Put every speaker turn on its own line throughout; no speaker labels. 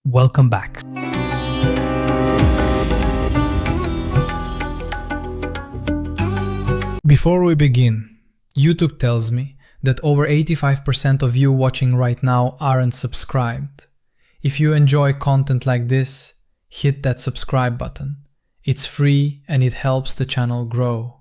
Welcome back. Before we begin, YouTube tells me that over 85% of you watching right now aren't subscribed. If you enjoy content like this, hit that subscribe button. It's free and it helps the channel grow.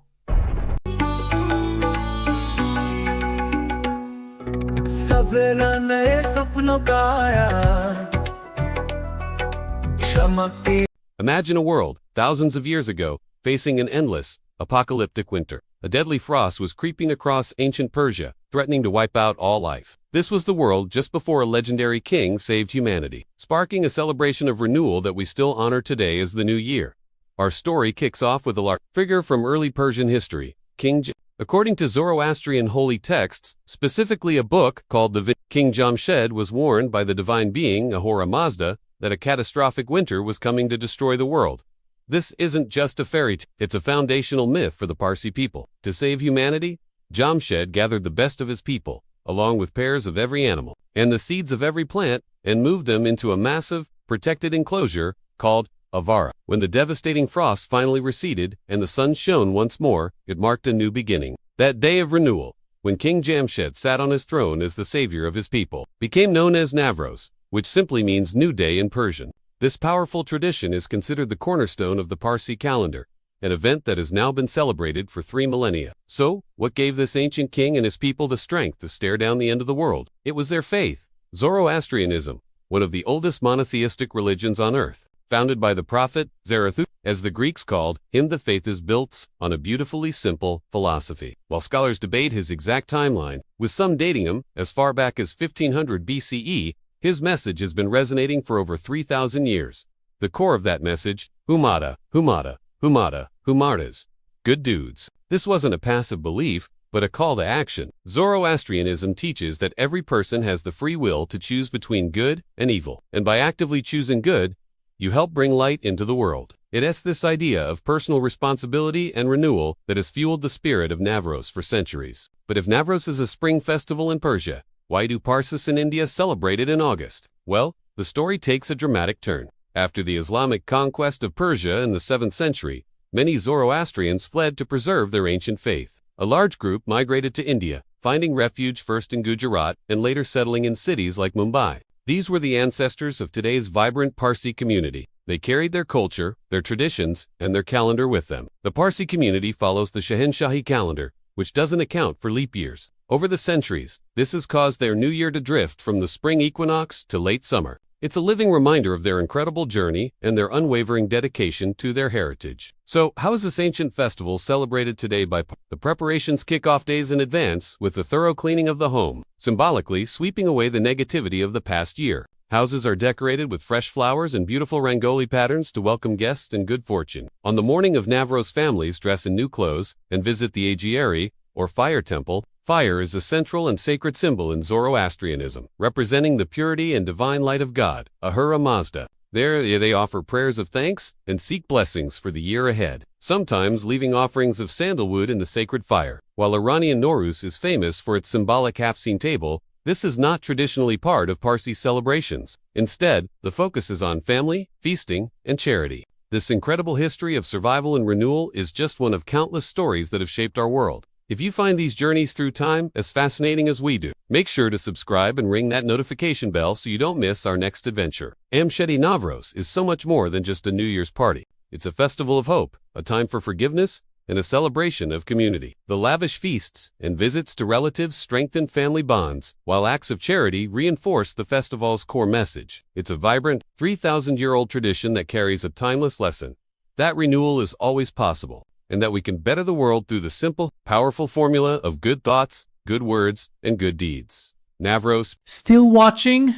Imagine a world, thousands of years ago, facing an endless, apocalyptic winter. A deadly frost was creeping across ancient Persia, threatening to wipe out all life. This was the world just before a legendary king saved humanity, sparking a celebration of renewal that we still honor today as the New Year. Our story kicks off with a large figure from early Persian history, King Jamshed. According to Zoroastrian holy texts, specifically a book called the King Jamshed was warned by the divine being Ahura Mazda that a catastrophic winter was coming to destroy the world. This isn't just a fairy tale, it's a foundational myth for the Parsi people. To save humanity, Jamshed gathered the best of his people, along with pairs of every animal, and the seeds of every plant, and moved them into a massive, protected enclosure called Avara. When the devastating frost finally receded and the sun shone once more, it marked a new beginning. That day of renewal, when King Jamshed sat on his throne as the savior of his people, became known as Nowruz, which simply means new day in Persian. This powerful tradition is considered the cornerstone of the Parsi calendar, an event that has now been celebrated for 3 millennia. So, what gave this ancient king and his people the strength to stare down the end of the world? It was their faith. Zoroastrianism, one of the oldest monotheistic religions on earth, founded by the prophet Zarathustra, as the Greeks called him. The faith is built on a beautifully simple philosophy. While scholars debate his exact timeline, with some dating him as far back as 1500 BCE, his message has been resonating for over 3,000 years. The core of that message, Humata, Humata, Humata, Humartas, good dudes. This wasn't a passive belief, but a call to action. Zoroastrianism teaches that every person has the free will to choose between good and evil, and by actively choosing good, you help bring light into the world. It has this idea of personal responsibility and renewal that has fueled the spirit of Nowruz for centuries. But if Nowruz is a spring festival in Persia, why do Parsis in India celebrate it in August? Well, the story takes a dramatic turn. After the Islamic conquest of Persia in the 7th century, many Zoroastrians fled to preserve their ancient faith. A large group migrated to India, finding refuge first in Gujarat and later settling in cities like Mumbai. These were the ancestors of today's vibrant Parsi community. They carried their culture, their traditions, and their calendar with them. The Parsi community follows the Shahinshahi calendar, which doesn't account for leap years. Over the centuries, this has caused their new year to drift from the spring equinox to late summer. It's a living reminder of their incredible journey and their unwavering dedication to their heritage. So, how is this ancient festival celebrated today by the preparations kick off days in advance with the thorough cleaning of the home, symbolically sweeping away the negativity of the past year. Houses are decorated with fresh flowers and beautiful rangoli patterns to welcome guests and good fortune. On the morning of Nowruz, families dress in new clothes and visit the Agiary, or fire temple. Fire is a central and sacred symbol in Zoroastrianism, representing the purity and divine light of God, Ahura Mazda. There they offer prayers of thanks and seek blessings for the year ahead, sometimes leaving offerings of sandalwood in the sacred fire. While Iranian Nowruz is famous for its symbolic half-seen table, this is not traditionally part of Parsi celebrations. Instead, the focus is on family, feasting, and charity. This incredible history of survival and renewal is just one of countless stories that have shaped our world. If you find these journeys through time as fascinating as we do, make sure to subscribe and ring that notification bell so you don't miss our next adventure. Jamshed Nowruz is so much more than just a New Year's party. It's a festival of hope, a time for forgiveness, and a celebration of community. The lavish feasts and visits to relatives strengthen family bonds, while acts of charity reinforce the festival's core message. It's a vibrant, 3,000-year-old tradition that carries a timeless lesson: that renewal is always possible, and that we can better the world through the simple, powerful formula of good thoughts, good words, and good deeds. Nowruz.
Still watching?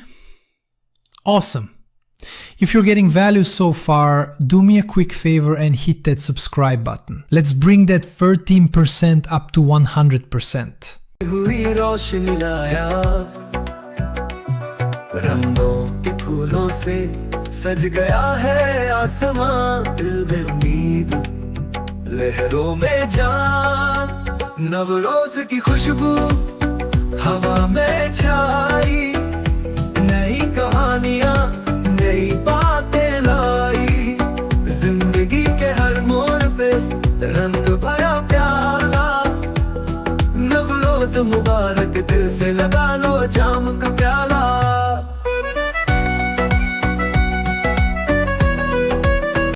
Awesome. If you're getting value so far, do me a quick favor and hit that subscribe button. Let's bring that 13% up to 100%. रंगों के फूलों से सज गया है आसमां, दिल में उम्मीद, लहरों में जान, नवरोज की खुशबू हवा में छाई, नई कहानियां, नई
रोज मुबारक, दिल से लगा लो जाम का प्याला।